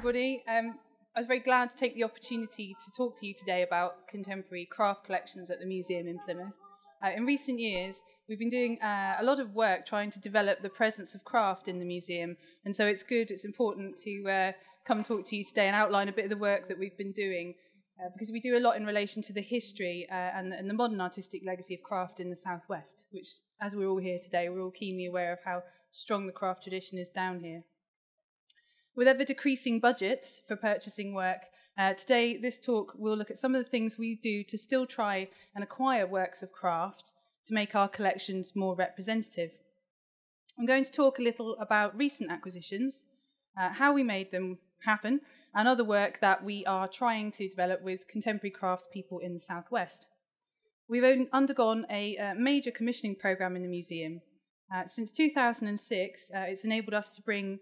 everybody. I was very glad to take the opportunity to talk to you today about contemporary craft collections at the museum in Plymouth. In recent years, we've been doing a lot of work trying to develop the presence of craft in the museum, and so it's important to come talk to you today and outline a bit of the work that we've been doing, because we do a lot in relation to the history and the modern artistic legacy of craft in the Southwest, which, as we're all here today, we're all keenly aware of how strong the craft tradition is down here. With ever decreasing budgets for purchasing work, today this talk will look at some of the things we do to still try and acquire works of craft to make our collections more representative. I'm going to talk a little about recent acquisitions, how we made them happen, and other work that we are trying to develop with contemporary craftspeople in the Southwest. We've undergone a major commissioning programme in the museum. Since 2006, it's enabled us to bring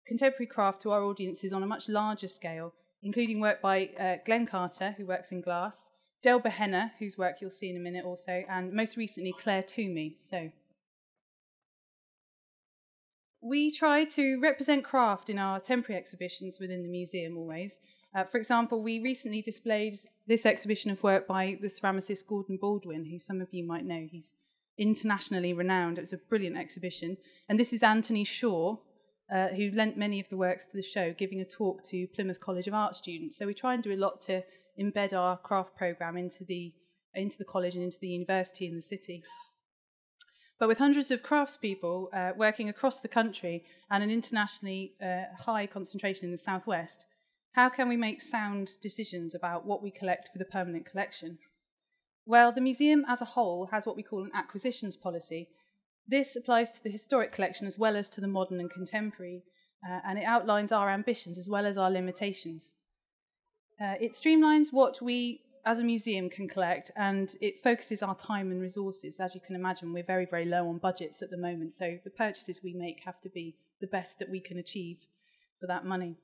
contemporary craft to our audiences on a much larger scale, including work by Glenn Carter, who works in glass, Del Behenna, whose work you'll see in a minute also, and most recently Claire Toomey. So, we try to represent craft in our temporary exhibitions within the museum always. For example, we recently displayed this exhibition of work by the ceramicist Gordon Baldwin, who some of you might know. He's internationally renowned. It was a brilliant exhibition. And this is Anthony Shaw, who lent many of the works to the show, giving a talk to Plymouth College of Art students. So we try and do a lot to embed our craft programme into the college and into the university in the city. But with hundreds of craftspeople working across the country and an internationally high concentration in the Southwest, how can we make sound decisions about what we collect for the permanent collection? Well, the museum as a whole has what we call an acquisitions policy. This applies to the historic collection as well as to the modern and contemporary, and it outlines our ambitions as well as our limitations. It streamlines what we as a museum can collect, and it focuses our time and resources. As you can imagine, we're very, very low on budgets at the moment, so the purchases we make have to be the best that we can achieve for that money.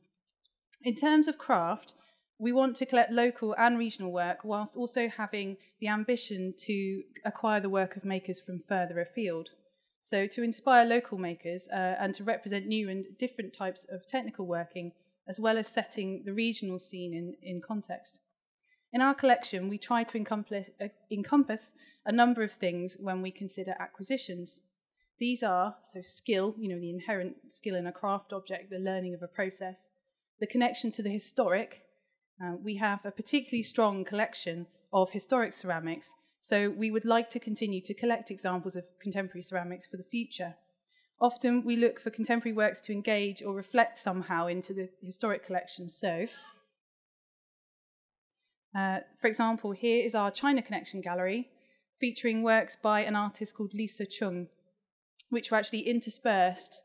In terms of craft, we want to collect local and regional work whilst also having the ambition to acquire the work of makers from further afield. So to inspire local makers and to represent new and different types of technical working, as well as setting the regional scene in context. In our collection, we try to encompass a number of things when we consider acquisitions. These are, skill, the inherent skill in a craft object, the learning of a process, the connection to the historic. We have a particularly strong collection of historic ceramics, so we would like to continue to collect examples of contemporary ceramics for the future. Often we look for contemporary works to engage or reflect somehow into the historic collection. So, for example, here is our China Connection gallery, featuring works by an artist called Lisa Chung, which were actually interspersed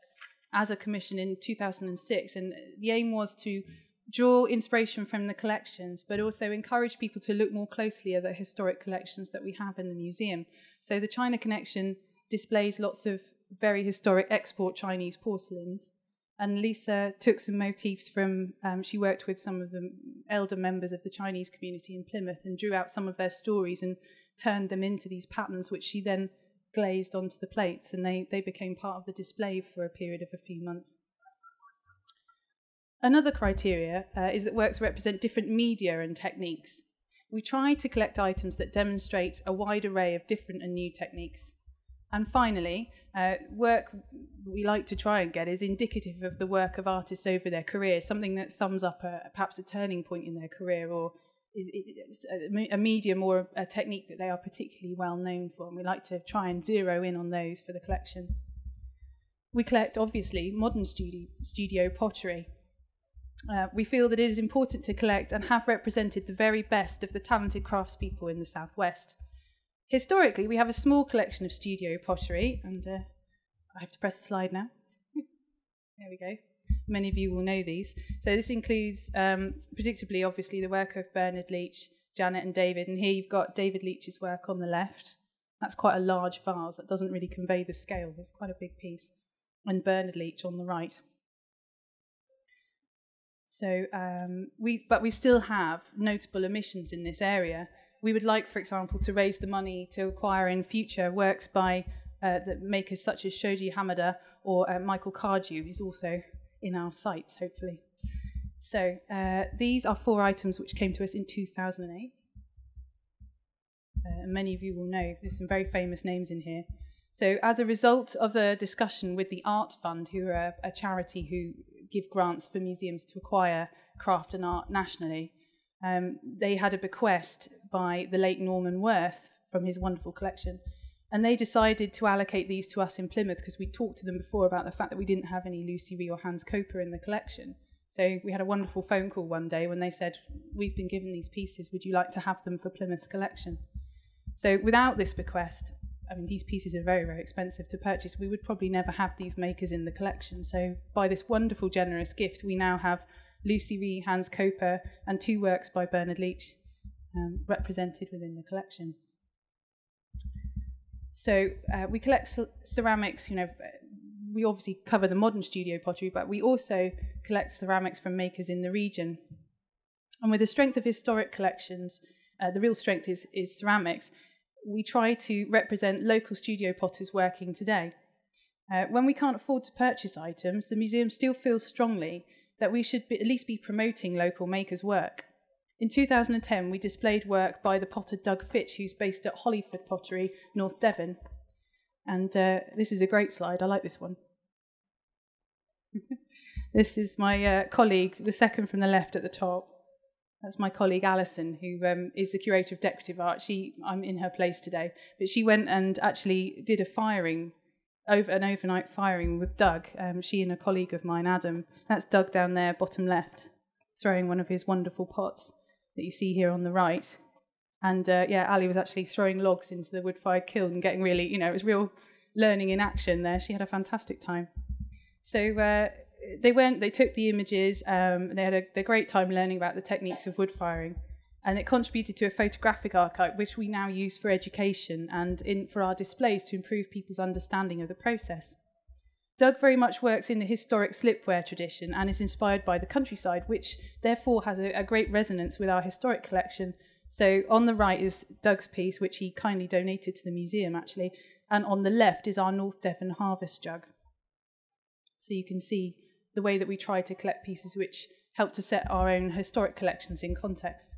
as a commission in 2006. And the aim was to draw inspiration from the collections, but also encourage people to look more closely at the historic collections that we have in the museum. So the China Connection displays lots of very historic export Chinese porcelains. And Lisa took some motifs from, she worked with some of the elder members of the Chinese community in Plymouth and drew out some of their stories and turned them into these patterns, which she then glazed onto the plates, and they became part of the display for a period of a few months. Another criteria is that works represent different media and techniques. We try to collect items that demonstrate a wide array of different and new techniques. And finally, work we like to try and get is indicative of the work of artists over their career, something that sums up perhaps a turning point in their career, or is a medium or a technique that they are particularly well known for. And we like to try and zero in on those for the collection. We collect, obviously, modern studio pottery. We feel that it is important to collect and have represented the very best of the talented craftspeople in the Southwest. Historically, we have a small collection of studio pottery, and I have to press the slide now. There we go. Many of you will know these. So this includes, predictably, obviously, the work of Bernard Leach, Janet and David, and here you've got David Leach's work on the left. That's quite a large vase. That doesn't really convey the scale. It's quite a big piece. And Bernard Leach on the right. So, but we still have notable omissions in this area. We would like, for example, to raise the money to acquire in future works by the makers such as Shoji Hamada or Michael Cardew, who's also in our sites, hopefully. So these are 4 items which came to us in 2008. Many of you will know there's some very famous names in here. So as a result of a discussion with the Art Fund, who are a charity who give grants for museums to acquire craft and art nationally, they had a bequest by the late Norman Worth from his wonderful collection. And they decided to allocate these to us in Plymouth because we talked to them before about the fact that we didn't have any Lucy Ree or Hans Koper in the collection. So we had a wonderful phone call one day when they said, we've been given these pieces, would you like to have them for Plymouth's collection? So without this bequest, I mean, these pieces are very, very expensive to purchase. We would probably never have these makers in the collection. So by this wonderful, generous gift, we now have Lucy Ree, Hans Koper, and 2 works by Bernard Leach represented within the collection. So we collect ceramics, we obviously cover the modern studio pottery, but we also collect ceramics from makers in the region. And with the strength of historic collections, the real strength is ceramics, we try to represent local studio potters working today. When we can't afford to purchase items, the museum still feels strongly that we should at least be promoting local makers' work. In 2010, we displayed work by the potter Doug Fitch, who's based at Hollyford Pottery, North Devon. And this is a great slide. I like this one. This is my colleague, the second from the left at the top. That's my colleague Alison, who is the curator of decorative art. I'm in her place today. But she went and actually did an overnight firing with Doug. She and a colleague of mine, Adam. That's Doug down there, bottom left, throwing one of his wonderful pots that you see here on the right. And Ali was actually throwing logs into the wood-fired kiln and getting really, it was real learning in action there. She had a fantastic time. So they took the images, they had a great time learning about the techniques of wood firing, and it contributed to a photographic archive, which we now use for education and for our displays to improve people's understanding of the process. Doug very much works in the historic slipware tradition and is inspired by the countryside, which therefore has a great resonance with our historic collection. So on the right is Doug's piece, which he kindly donated to the museum, actually, and on the left is our North Devon harvest jug. So you can see the way that we try to collect pieces which help to set our own historic collections in context.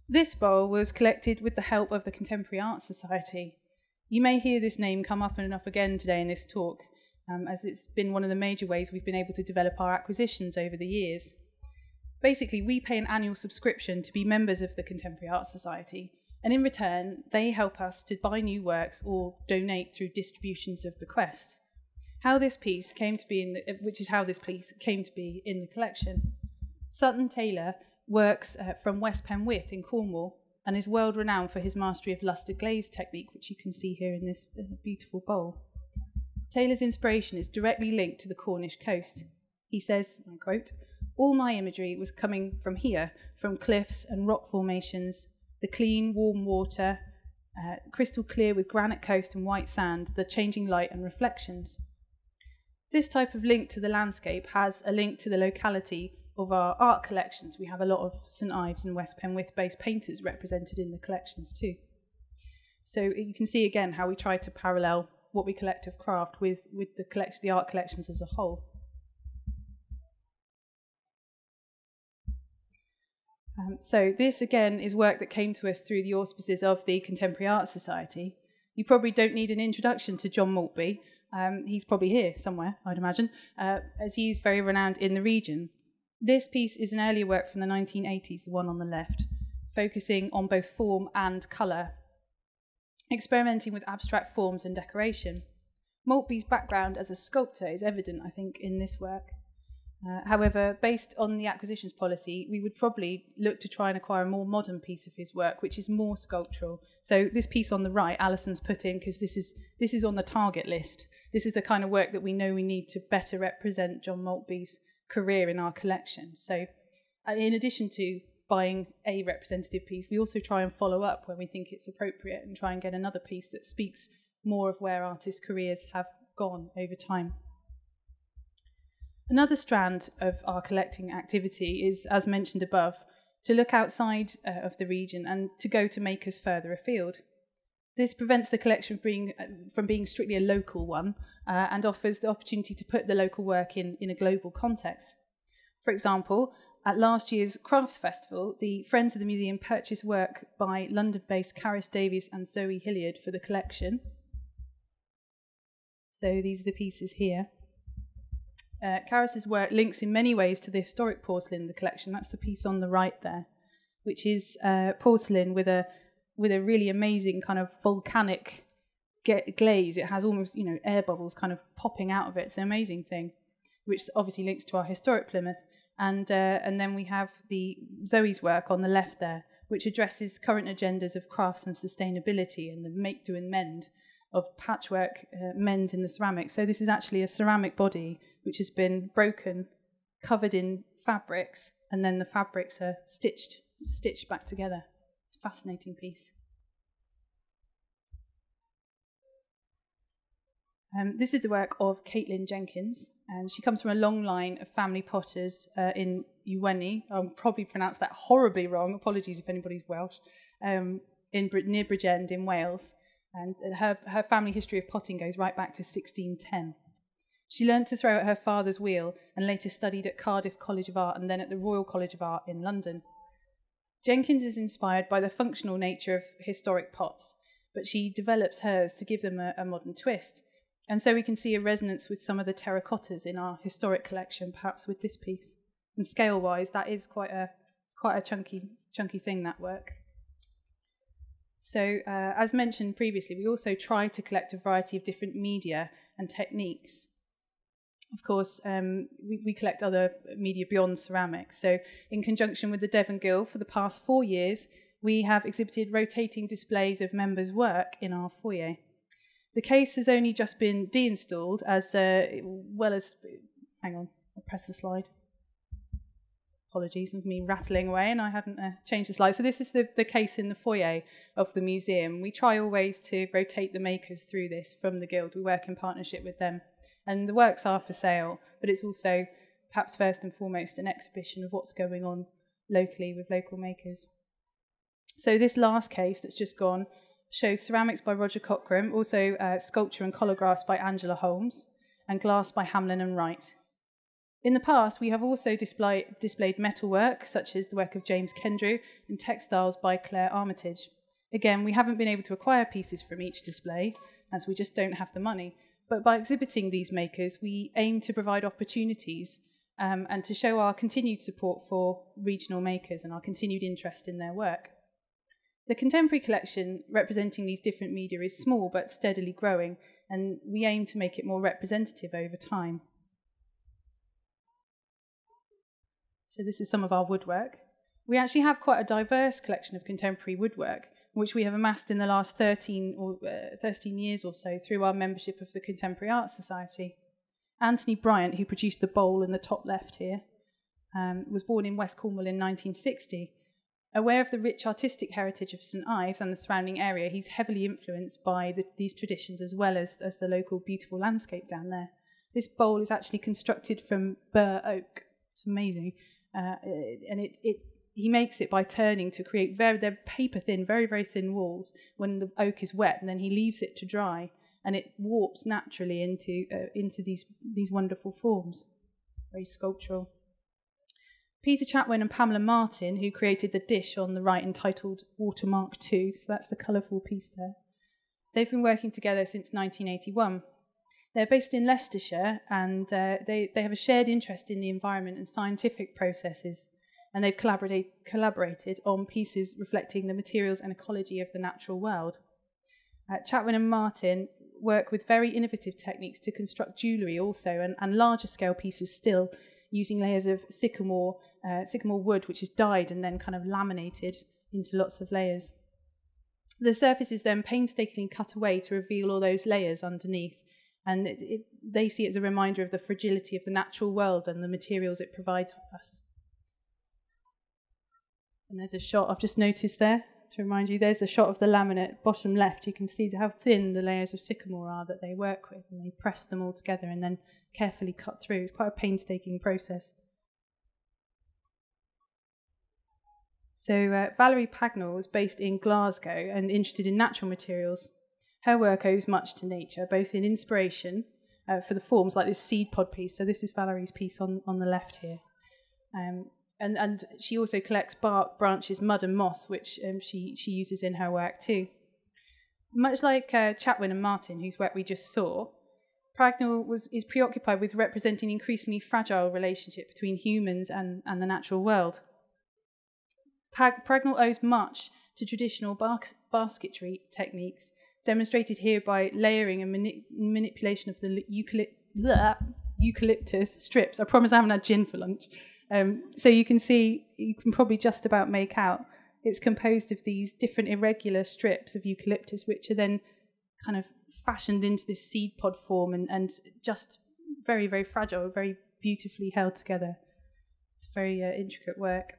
This bowl was collected with the help of the Contemporary Art Society. You may hear this name come up and up again today in this talk, as it's been one of the major ways we've been able to develop our acquisitions over the years. Basically, we pay an annual subscription to be members of the Contemporary Art Society, and in return, they help us to buy new works or donate through distributions of bequests. How this piece came to be in the collection. Sutton Taylor works from West Penwith in Cornwall and is world renowned for his mastery of lustre glaze technique, which you can see here in this beautiful bowl. Taylor's inspiration is directly linked to the Cornish coast. He says, I quote, "All my imagery was coming from here, from cliffs and rock formations, the clean, warm water, crystal clear with granite coast and white sand, the changing light and reflections." This type of link to the landscape has a link to the locality of our art collections. We have a lot of St Ives and West Penwith-based painters represented in the collections too. So you can see again how we try to parallel what we collect of craft with the art collections as a whole. So this again is work that came to us through the auspices of the Contemporary Art Society. You probably don't need an introduction to John Maltby. He's probably here somewhere, I'd imagine, as he's very renowned in the region. This piece is an earlier work from the 1980s, the one on the left, focusing on both form and colour, experimenting with abstract forms and decoration. Maltby's background as a sculptor is evident, I think, in this work. However, based on the acquisitions policy, we would probably look to try and acquire a more modern piece of his work, which is more sculptural. So this piece on the right, Alison's put in because this is on the target list. This is the kind of work that we know we need to better represent John Maltby's career in our collection. So in addition to buying a representative piece, we also try and follow up when we think it's appropriate and try and get another piece that speaks more of where artists' careers have gone over time. Another strand of our collecting activity is, as mentioned above, to look outside of the region and to go to makers further afield. This prevents the collection from being strictly a local one and offers the opportunity to put the local work in a global context. For example, at last year's Crafts Festival, the Friends of the Museum purchased work by London-based Caris Davies and Zoe Hilliard for the collection. So these are the pieces here. Caris's work links in many ways to the historic porcelain in the collection. That's the piece on the right there, which is porcelain with a really amazing kind of volcanic glaze. It has almost, air bubbles kind of popping out of it. It's an amazing thing, which obviously links to our historic Plymouth. And then we have the Zoe's work on the left there, which addresses current agendas of crafts and sustainability and the make, do and mend of patchwork mends in the ceramics. So this is actually a ceramic body which has been broken, covered in fabrics, and then the fabrics are stitched back together. It's a fascinating piece. This is the work of Caitlin Jenkins, and she comes from a long line of family potters in Iwenny. I'll probably pronounce that horribly wrong. Apologies if anybody's Welsh. Near Bridgend in Wales. And her family history of potting goes right back to 1610. She learned to throw at her father's wheel and later studied at Cardiff College of Art and then at the Royal College of Art in London. Jenkins is inspired by the functional nature of historic pots, but she develops hers to give them a modern twist. And so we can see a resonance with some of the terracottas in our historic collection, perhaps with this piece. And scale-wise, that is quite a chunky thing, that work. So, as mentioned previously, we also try to collect a variety of different media and techniques. Of course, we collect other media beyond ceramics. So, in conjunction with the Devon Guild, for the past 4 years, we have exhibited rotating displays of members' work in our foyer. The case has only just been deinstalled, as well as... Hang on, I'll press the slide. Apologies for me rattling away, and I hadn't changed the slide. So this is the case in the foyer of the museum. We try always to rotate the makers through this from the Guild. We work in partnership with them. And the works are for sale, but it's also, perhaps first and foremost, an exhibition of what's going on locally with local makers. So this last case that's just gone shows ceramics by Roger Cockram, also sculpture and colographs by Angela Holmes, and glass by Hamlin and Wright. In the past, we have also displayed metalwork, such as the work of James Kendrew, and textiles by Claire Armitage. Again, we haven't been able to acquire pieces from each display, as we just don't have the money. But by exhibiting these makers, we aim to provide opportunities and to show our continued support for regional makers and our continued interest in their work. The contemporary collection representing these different media is small but steadily growing, and we aim to make it more representative over time. So this is some of our woodwork. We actually have quite a diverse collection of contemporary woodwork, which we have amassed in the last 13 years or so through our membership of the Contemporary Arts Society. Anthony Bryant, who produced the bowl in the top left here, was born in West Cornwall in 1960. Aware of the rich artistic heritage of St Ives and the surrounding area, he's heavily influenced by these traditions as well as the local beautiful landscape down there. This bowl is actually constructed from bur oak. It's amazing. And he makes it by turning to create they're paper thin, very, very thin walls when the oak is wet, and then he leaves it to dry, and it warps naturally into these wonderful forms. Very sculptural. Peter Chatwin and Pamela Martin, who created the dish on the right entitled Watermark 2, so that's the colourful piece there. They've been working together since 1981. They're based in Leicestershire, and they have a shared interest in the environment and scientific processes, and they've collaborated on pieces reflecting the materials and ecology of the natural world. Chatwin and Martin work with very innovative techniques to construct jewellery also, and larger scale pieces still, using layers of sycamore wood, which is dyed and then kind of laminated into lots of layers. The surface is then painstakingly cut away to reveal all those layers underneath, and they see it as a reminder of the fragility of the natural world and the materials it provides us. And there's a shot I've just noticed there to remind you, there's a shot of the laminate bottom left. You can see how thin the layers of sycamore are that they work with, and they press them all together and then carefully cut through. It's quite a painstaking process. So Valerie Pagnell was based in Glasgow and interested in natural materials. Her work owes much to nature, both in inspiration for the forms, like this seed pod piece. So this is Valerie's piece on the left here. And she also collects bark, branches, mud and moss, which she uses in her work too. Much like Chatwin and Martin, whose work we just saw, Pagnell is preoccupied with representing the increasingly fragile relationship between humans and the natural world. Pagnell owes much to traditional basketry techniques, demonstrated here by layering and manipulation of the eucalyptus strips. I promise I haven't had gin for lunch. So you can see, you can probably just about make out, it's composed of these different irregular strips of eucalyptus, which are then kind of fashioned into this seed pod form and just very, very fragile, very beautifully held together. It's very intricate work.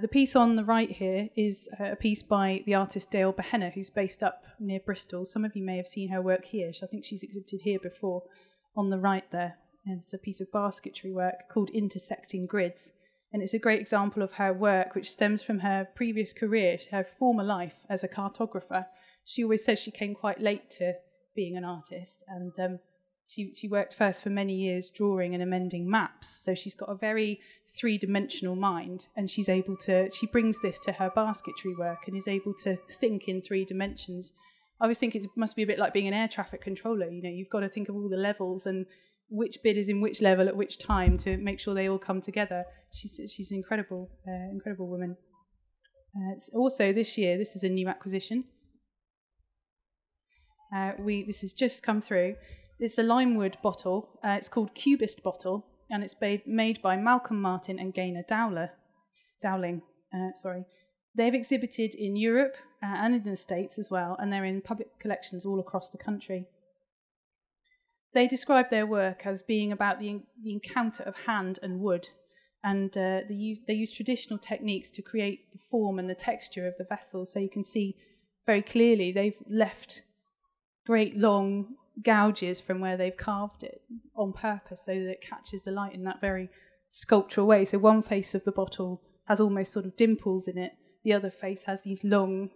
The piece on the right here is a piece by the artist Dale Behenna, who's based up near Bristol. Some of you may have seen her work here. I think she's exhibited here before, on the right there. And it's a piece of basketry work called Intersecting Grids. And it's a great example of her work, which stems from her previous career, her former life as a cartographer. She always says she came quite late to being an artist, and she worked first for many years drawing and amending maps. So she's got a very three-dimensional mind, and she brings this to her basketry work and is able to think in 3 dimensions. I always think it must be a bit like being an air traffic controller. You know, you've got to think of all the levels and which bit is in which level at which time to make sure they all come together. She's an incredible woman. Also this year, this is a new acquisition. This has just come through. It's a limewood bottle. It's called Cubist Bottle, and it's made by Malcolm Martin and Gaynor Dowling. They've exhibited in Europe and in the States as well, and they're in public collections all across the country. They describe their work as being about the encounter of hand and wood, and they use traditional techniques to create the form and the texture of the vessel. So you can see very clearly they've left great long gouges from where they've carved it on purpose so that it catches the light in that very sculptural way. So one face of the bottle has almost sort of dimples in it. The other face has these long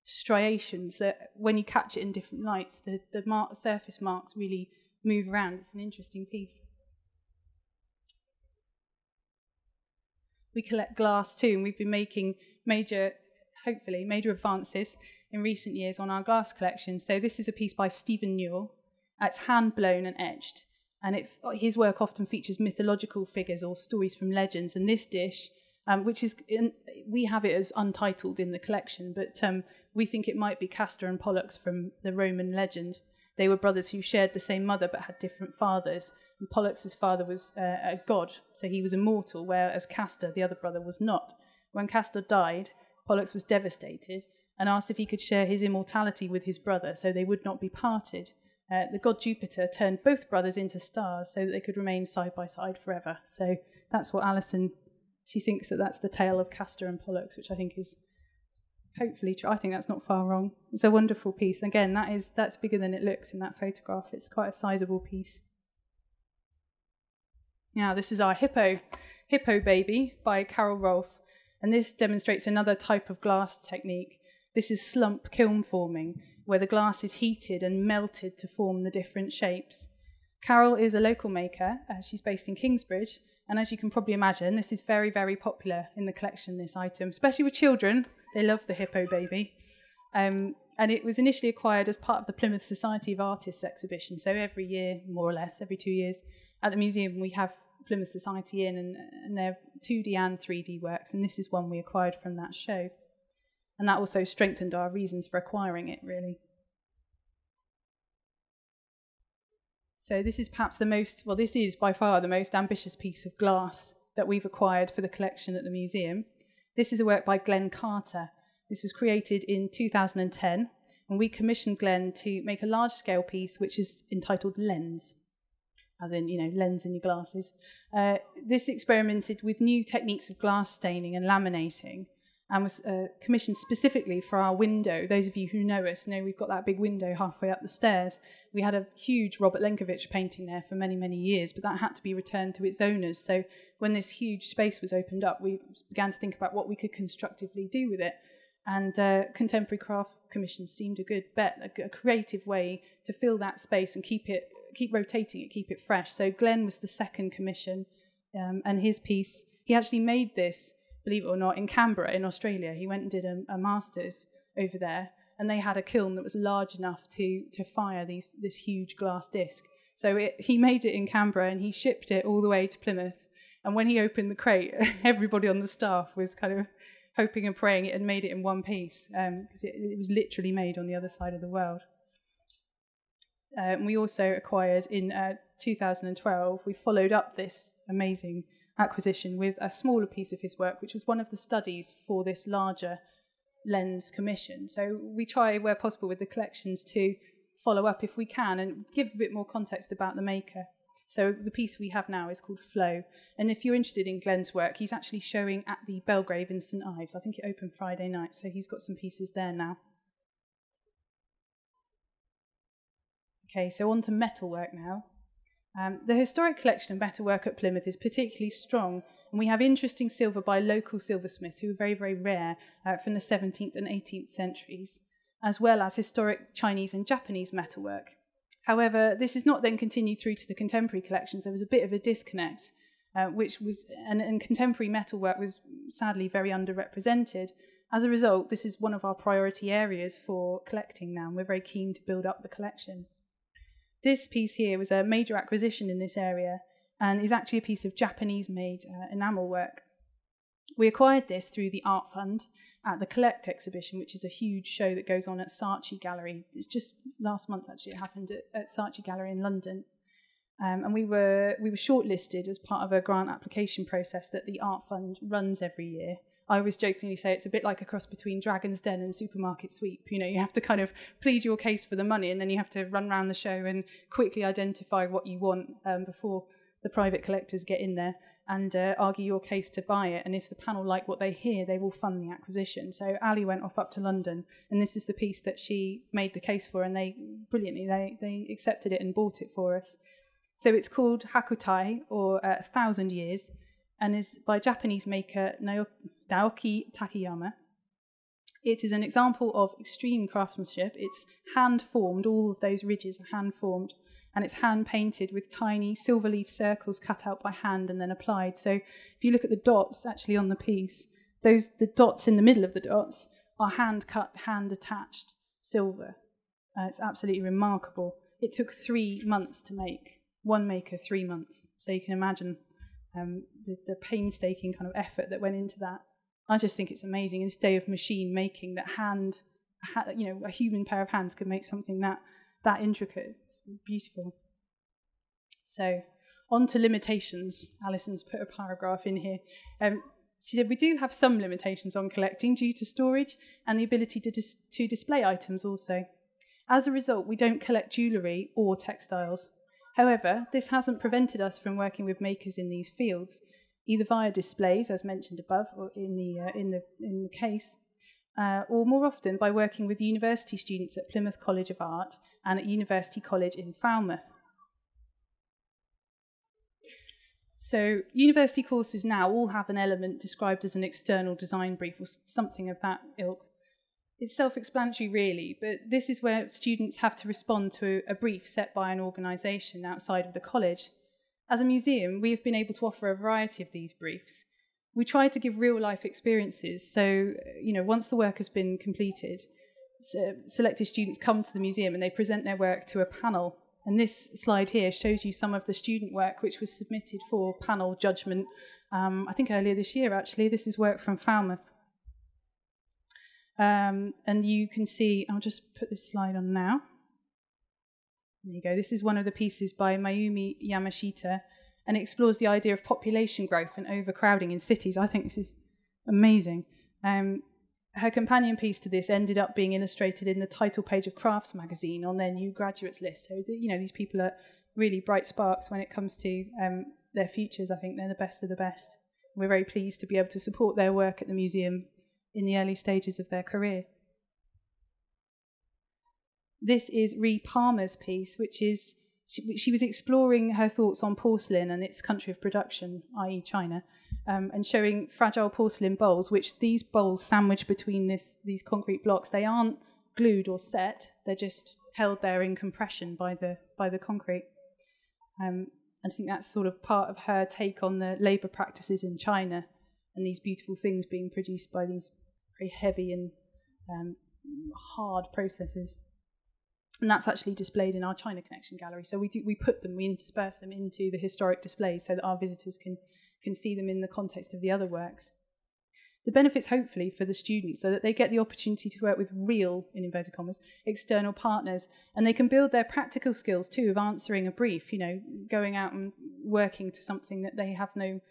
striations that when you catch it in different lights, the surface marks really move around. It's an interesting piece. We collect glass too, and we've been making major advances in recent years on our glass collection. So this is a piece by Stephen Newell. It's hand blown and etched, and his work often features mythological figures or stories from legends. And this dish, we have it as untitled in the collection, but we think it might be Castor and Pollux from the Roman legend. They were brothers who shared the same mother but had different fathers. And Pollux's father was a god, so he was immortal, whereas Castor, the other brother, was not. When Castor died, Pollux was devastated and asked if he could share his immortality with his brother so they would not be parted. The god Jupiter turned both brothers into stars so that they could remain side by side forever. So that's what Alison, she thinks that's the tale of Castor and Pollux, which I think is hopefully true. I think that's not far wrong. It's a wonderful piece. Again, that's bigger than it looks in that photograph. It's quite a sizable piece. Now, this is our Hippo Baby by Carol Rolfe, and this demonstrates another type of glass technique. This is slump kiln forming, where the glass is heated and melted to form the different shapes. Carol is a local maker. She's based in Kingsbridge, and as you can probably imagine, this is very, very popular in the collection, this item, especially with children. They love the Hippo Baby. And it was initially acquired as part of the Plymouth Society of Artists exhibition. So every year, more or less, every 2 years, at the museum we have Plymouth Society in, and they're 2D and 3D works, and this is one we acquired from that show. And that also strengthened our reasons for acquiring it, really. So this is perhaps this is by far the most ambitious piece of glass that we've acquired for the collection at the museum. This is a work by Glenn Carter. This was created in 2010, and we commissioned Glenn to make a large-scale piece which is entitled Lens, as in, lens in your glasses. This experimented with new techniques of glass staining and laminating, and was commissioned specifically for our window. Those of you who know us know we've got that big window halfway up the stairs. We had a huge Robert Lenkiewicz painting there for many, many years, but that had to be returned to its owners. So when this huge space was opened up, we began to think about what we could constructively do with it. And contemporary craft commissions seemed a good bet, a creative way to fill that space and keep rotating it, keep it fresh. So Glenn was the second commission, and his piece, he actually made this, believe it or not, in Canberra in Australia. He went and did a master's over there, and they had a kiln that was large enough to fire this huge glass disc. So he made it in Canberra, and he shipped it all the way to Plymouth. And when he opened the crate, everybody on the staff was kind of hoping and praying it had made it in one piece, because it was literally made on the other side of the world. We also acquired in 2012, we followed up this amazing acquisition with a smaller piece of his work, which was one of the studies for this larger lens commission. So we try, where possible, with the collections to follow up if we can and give a bit more context about the maker. So the piece we have now is called Flow. And if you're interested in Glenn's work, he's actually showing at the Belgrave in St Ives. I think it opened Friday night, so he's got some pieces there now. Okay, so on to metalwork now. The historic collection of metalwork at Plymouth is particularly strong, and we have interesting silver by local silversmiths who are very, very rare from the 17th and 18th centuries, as well as historic Chinese and Japanese metalwork. However, this is not then continued through to the contemporary collections. There was a bit of a disconnect, and contemporary metalwork was sadly very underrepresented. As a result, this is one of our priority areas for collecting now, and we're very keen to build up the collection. This piece here was a major acquisition in this area and is actually a piece of Japanese-made enamel work. We acquired this through the Art Fund at the Collect exhibition, which is a huge show that goes on at Saatchi Gallery. It's just last month, actually, it happened at Saatchi Gallery in London. And we were shortlisted as part of a grant application process that the Art Fund runs every year. I always jokingly say it's a bit like a cross between Dragon's Den and Supermarket Sweep. You know, you have to kind of plead your case for the money, and then you have to run around the show and quickly identify what you want before the private collectors get in there and argue your case to buy it. And if the panel like what they hear, they will fund the acquisition. So Ali went off up to London, and this is the piece that she made the case for, and they accepted it and bought it for us. So it's called Hakutai, or 1,000 Years, and is by Japanese maker Naoki Takayama. It is an example of extreme craftsmanship. It's hand-formed, all of those ridges are hand-formed, and it's hand-painted with tiny silver leaf circles cut out by hand and then applied. So if you look at the dots actually on the piece, the dots in the middle of the dots are hand-cut, hand-attached silver. It's absolutely remarkable. It took 3 months to make. One maker, 3 months. So you can imagine the painstaking kind of effort that went into that. I just think it's amazing in this day of machine making that a human pair of hands could make something that intricate. It's beautiful. So on to limitations. Alison's put a paragraph in here. She said we do have some limitations on collecting due to storage and the ability to display items also. As a result, we don't collect jewellery or textiles. However, this hasn't prevented us from working with makers in these fields, either via displays, as mentioned above, or in the case, or more often by working with university students at Plymouth College of Art and at University College in Falmouth. So university courses now all have an element described as an external design brief or something of that ilk. It's self-explanatory, really, but this is where students have to respond to a brief set by an organisation outside of the college. As a museum, we have been able to offer a variety of these briefs. We try to give real-life experiences, so once the work has been completed, selected students come to the museum and they present their work to a panel. And this slide here shows you some of the student work which was submitted for panel judgment, I think earlier this year, actually. This is work from Falmouth. And you can see, I'll just put this slide on now. There you go. This is one of the pieces by Mayumi Yamashita, and it explores the idea of population growth and overcrowding in cities. I think this is amazing. Her companion piece to this ended up being illustrated in the title page of Crafts magazine on their new graduates list. So, these people are really bright sparks when it comes to their futures. I think they're the best of the best. We're very pleased to be able to support their work at the museum in the early stages of their career. This is Ree Palmer's piece, which is, she was exploring her thoughts on porcelain and its country of production, i.e. China, and showing fragile porcelain bowls, which these bowls sandwiched between these concrete blocks, they aren't glued or set, they're just held there in compression by the concrete. I think that's sort of part of her take on the labour practices in China and these beautiful things being produced by these very heavy and hard processes. And that's actually displayed in our China Connection gallery. So we intersperse them into the historic displays so that our visitors can see them in the context of the other works. The benefits, hopefully, for the students, so that they get the opportunity to work with real, in inverted commas, external partners, and they can build their practical skills too of answering a brief, going out and working to something that they have no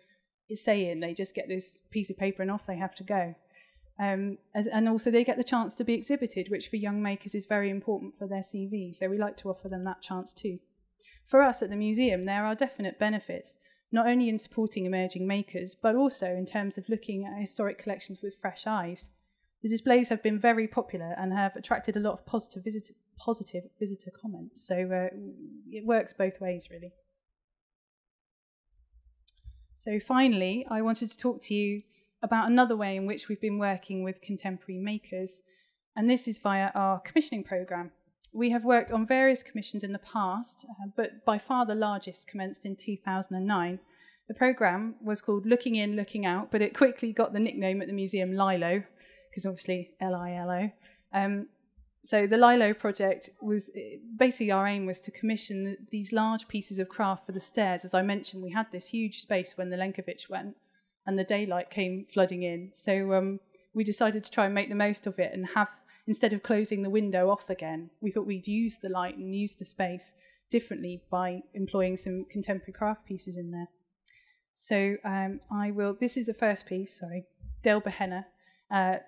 say in. They just get this piece of paper and off they have to go. And also they get the chance to be exhibited, which for young makers is very important for their CV. So we like to offer them that chance too. For us at the museum, there are definite benefits, not only in supporting emerging makers, but also in terms of looking at historic collections with fresh eyes. The displays have been very popular and have attracted a lot of positive visitor comments. So it works both ways, really. So finally, I wanted to talk to you about another way in which we've been working with contemporary makers, and this is via our commissioning programme. We have worked on various commissions in the past, but by far the largest commenced in 2009. The programme was called Looking In, Looking Out, but it quickly got the nickname at the museum Lilo, because obviously Lilo. So the Lilo project was, basically our aim was to commission these large pieces of craft for the stairs. As I mentioned, we had this huge space when the Lenkovich went, and the daylight came flooding in. So we decided to try and make the most of it and have, instead of closing the window off again, we thought we'd use the light and use the space differently by employing some contemporary craft pieces in there. So this is the first piece, Dale Behenna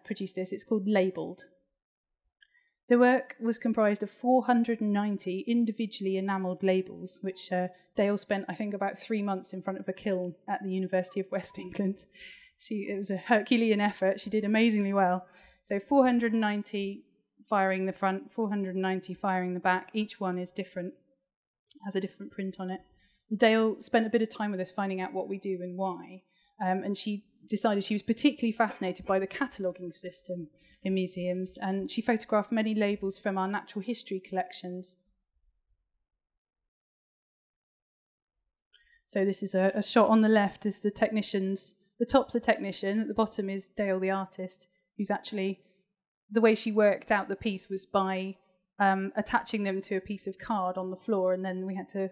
produced this. It's called Labelled. The work was comprised of 490 individually enamelled labels, which Dale spent, I think, about 3 months in front of a kiln at the University of West England. It was a Herculean effort. She did amazingly well. So 490 firing the front, 490 firing the back. Each one is different, has a different print on it. Dale spent a bit of time with us finding out what we do and why, and she decided she was particularly fascinated by the cataloguing system in museums, and she photographed many labels from our natural history collections. So this is a shot on the left is the technicians. The top's a technician, at the bottom is Dale the artist, who's actually, the way she worked out the piece was by attaching them to a piece of card on the floor, and then we had to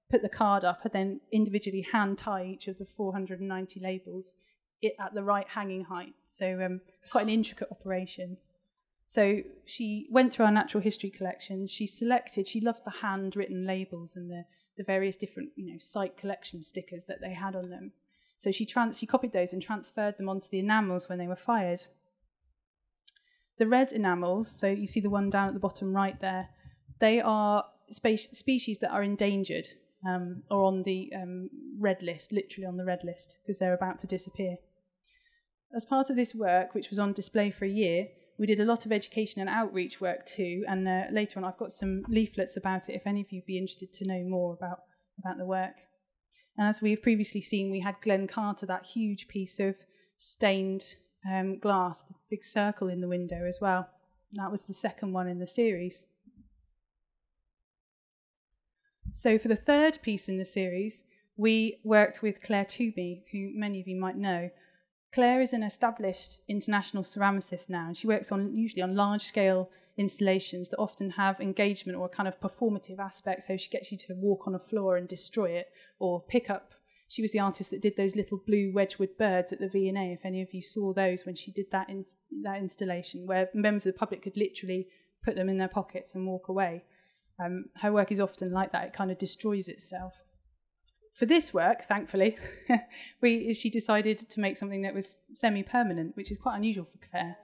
put the card up and then individually hand tie each of the 490 labels at the right hanging height. So it's quite an intricate operation. So she went through our natural history collection. She loved the handwritten labels and the various different site collection stickers that they had on them. So she copied those and transferred them onto the enamels when they were fired. The red enamels, so you see the one down at the bottom right there, they are species that are endangered or on the red list, literally on the red list, because they're about to disappear. As part of this work, which was on display for a year, we did a lot of education and outreach work too, and later on I've got some leaflets about it if any of you would be interested to know more about the work. And as we've previously seen, we had Glenn Carter, that huge piece of stained glass, the big circle in the window as well. That was the second one in the series. So for the third piece in the series, we worked with Claire Toomey, who many of you might know. Claire is an established international ceramicist now, and she works usually on large-scale installations that often have engagement or a kind of performative aspect, so she gets you to walk on a floor and destroy it, or pick up. She was the artist that did those little blue Wedgwood birds at the V&A, if any of you saw those when she did that installation, where members of the public could literally put them in their pockets and walk away. Her work is often like that, it kind of destroys itself. For this work, thankfully, she decided to make something that was semi-permanent, which is quite unusual for Claire.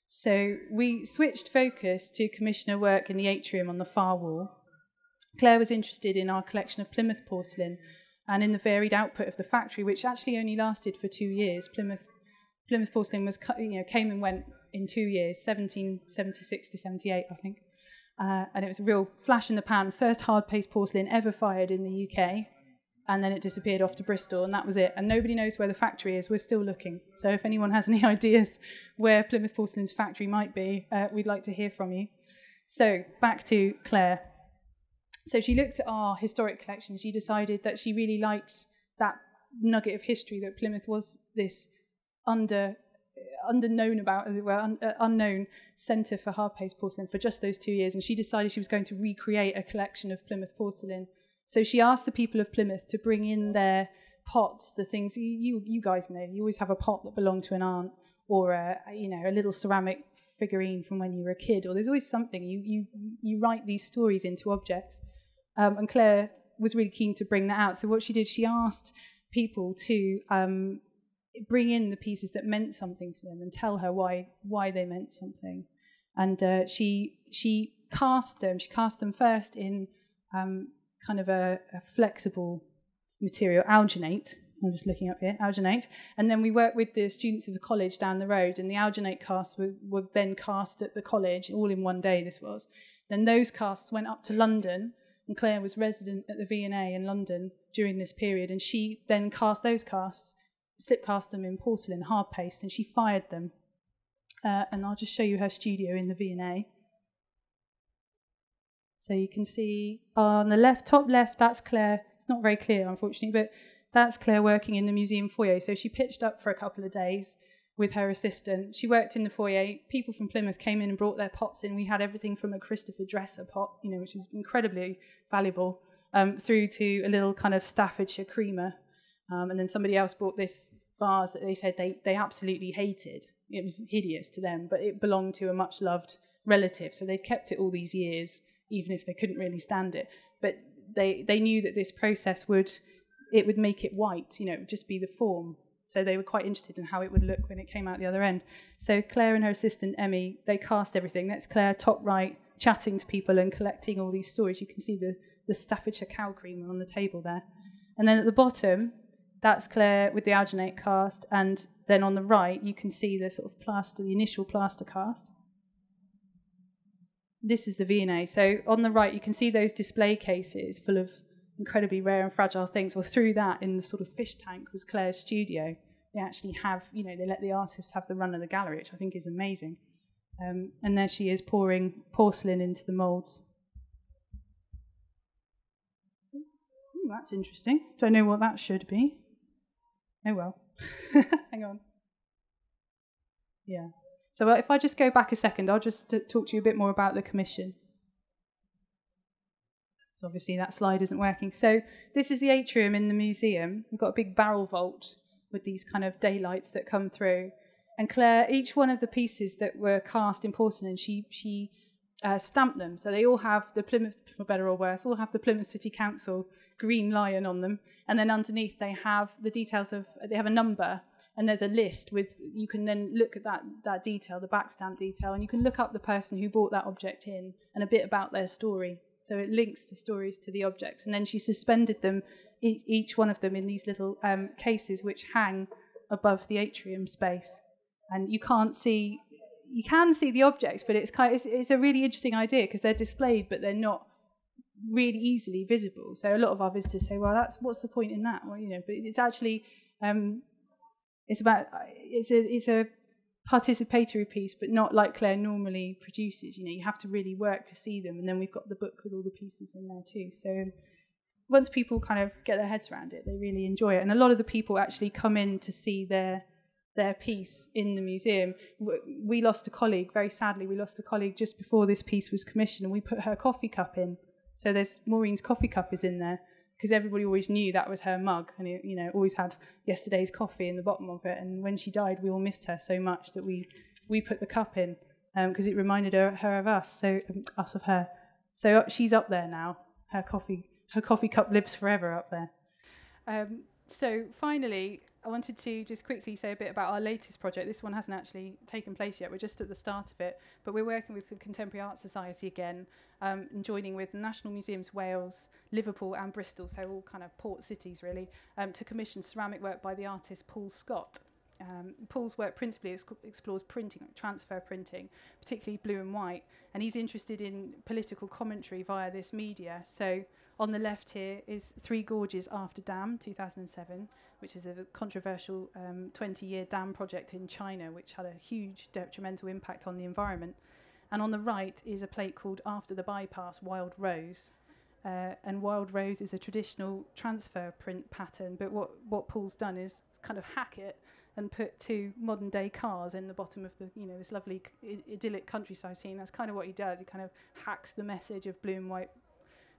So we switched focus to commission her work in the atrium on the far wall. Claire was interested in our collection of Plymouth porcelain and in the varied output of the factory, which actually only lasted for 2 years. Plymouth Plymouth porcelain was, came and went in 2 years, 1776 to 78, I think. And it was a real flash in the pan, first hard-paste porcelain ever fired in the UK. And then it disappeared off to Bristol, and that was it. And nobody knows where the factory is. We're still looking. So if anyone has any ideas where Plymouth Porcelain's factory might be, we'd like to hear from you. So back to Claire. So she looked at our historic collection. She decided that she really liked that nugget of history, that Plymouth was this underknown about, as it were, unknown centre for hard-paste porcelain for just those 2 years. And she decided she was going to recreate a collection of Plymouth porcelain. So she asked the people of Plymouth to bring in their pots, the things you guys know. You always have a pot that belonged to an aunt, or a little ceramic figurine from when you were a kid, or there's always something. You write these stories into objects. And Claire was really keen to bring that out. So what she did, she asked people to bring in the pieces that meant something to them and tell her why they meant something. And she cast them. She cast them first in kind of a flexible material, alginate. I'm just looking up here, alginate. And then we worked with the students of the college down the road, and the alginate casts were then cast at the college, all in one day this was. Then those casts went up to London, and Claire was resident at the V&A in London during this period, and she then cast those casts, slip cast them in porcelain, hard paste, and she fired them. And I'll just show you her studio in the V&A. So you can see on the left, top left, that's Claire. It's not very clear, unfortunately, but that's Claire working in the museum foyer. So she pitched up for a couple of days with her assistant. She worked in the foyer. People from Plymouth came in and brought their pots in. We had everything from a Christopher Dresser pot, which is incredibly valuable, through to a little kind of Staffordshire creamer. And then somebody else brought this vase that they said they absolutely hated. It was hideous to them, but it belonged to a much-loved relative. So they'd kept it all these years, even if they couldn't really stand it. But they knew that this process would make it white, it would just be the form. So they were quite interested in how it would look when it came out the other end. So Claire and her assistant, Emmy, they cast everything. That's Claire, top right, chatting to people and collecting all these stories. You can see the Staffordshire cow creamer on the table there. And then at the bottom, that's Claire with the alginate cast. And then on the right, you can see the sort of plaster, the initial plaster cast. This is the V&A. So on the right, you can see those display cases full of incredibly rare and fragile things. Well, through that, in the sort of fish tank, was Claire's studio. They actually have, they let the artists have the run of the gallery, which I think is amazing. And there she is pouring porcelain into the moulds. Ooh, that's interesting. Don't know what that should be. Oh well. Hang on. Yeah. So if I just go back a second, I'll just talk to you a bit more about the commission. So obviously that slide isn't working. So this is the atrium in the museum. We've got a big barrel vault with these kind of daylights that come through. And Claire, each one of the pieces that were cast in porcelain, she stamped them. So they all have the Plymouth, for better or worse, all have the Plymouth City Council green lion on them. And then underneath they have the details of, they have a number. And there's a list with, you can then look at that detail, the back stamp detail, and you can look up the person who brought that object in and a bit about their story. So it links the stories to the objects. And then she suspended them, each one of them, in these little cases which hang above the atrium space. And you can see the objects, but it's a really interesting idea because they're displayed, but they're not really easily visible. So a lot of our visitors say, well, what's the point in that? Well, but it's actually... It's a participatory piece, but not like Claire normally produces. You have to really work to see them, and then we've got the book with all the pieces in there too. So once people kind of get their heads around it, they really enjoy it. And a lot of the people actually come in to see their piece in the museum. We lost a colleague, very sadly. We lost a colleague just before this piece was commissioned, and we put her coffee cup in. So Maureen's coffee cup is in there, because everybody always knew that was her mug, and it, always had yesterday's coffee in the bottom of it. And when she died, we all missed her so much that we put the cup in because it reminded her of us, so us of her. So she's up there now. Her coffee cup lives forever up there. So finally, I wanted to just quickly say a bit about our latest project. This one hasn't actually taken place yet. We're just at the start of it. But we're working with the Contemporary Art Society again, and joining with the National Museums Wales, Liverpool and Bristol, so all kind of port cities really, to commission ceramic work by the artist Paul Scott. Paul's work principally explores printing, transfer printing, particularly blue and white, and he's interested in political commentary via this media. So on the left here is Three Gorges After Dam, 2007, which is a controversial 20-year dam project in China, which had a huge detrimental impact on the environment. And on the right is a plate called After the Bypass, Wild Rose. And Wild Rose is a traditional transfer print pattern, but what Paul's done is kind of hack it and put two modern day cars in the bottom of the, this lovely idyllic countryside scene. That's kind of what he does. He kind of hacks the message of blue and white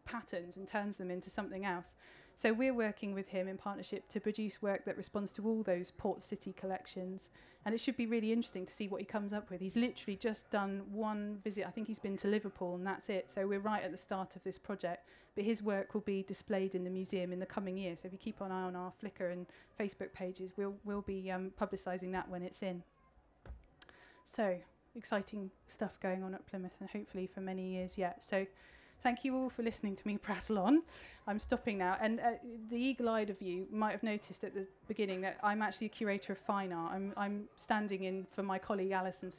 patterns and turns them into something else. So we're working with him in partnership to produce work that responds to all those port city collections, and it should be really interesting to see what he comes up with. He's literally just done one visit. I think he's been to Liverpool and that's it. So we're right at the start of this project, but his work will be displayed in the museum in the coming year. So if you keep an eye on our Flickr and Facebook pages, we'll be publicising that when it's in. So exciting stuff going on at Plymouth, and hopefully for many years yet. So thank you all for listening to me prattle on. I'm stopping now. And the eagle-eyed of you might have noticed at the beginning that I'm actually a curator of fine art. I'm standing in for my colleague Alison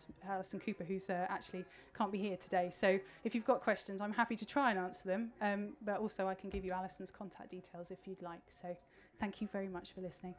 Cooper, who's actually can't be here today. So if you've got questions, I'm happy to try and answer them. But also I can give you Alison's contact details if you'd like. So thank you very much for listening.